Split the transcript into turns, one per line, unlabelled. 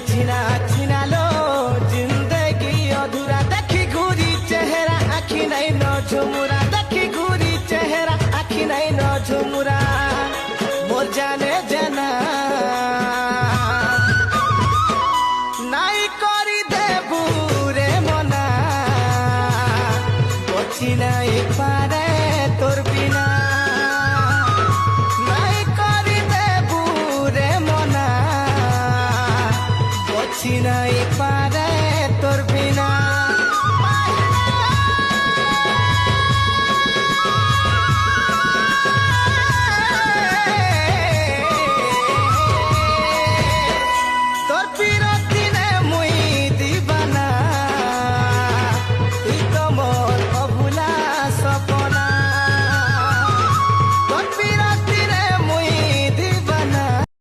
छिना छिनालो जिंदगी अधूरा देखी घूरी चेहरा आखी नहीं न झुमुरा देखी घूरी चेहरा आखी नहीं न झुमुरा मोर जाने जाना नाई करी देबू रे मना बची नहीं पारे तोर बिना नाई करी देबू रे मना बची नहीं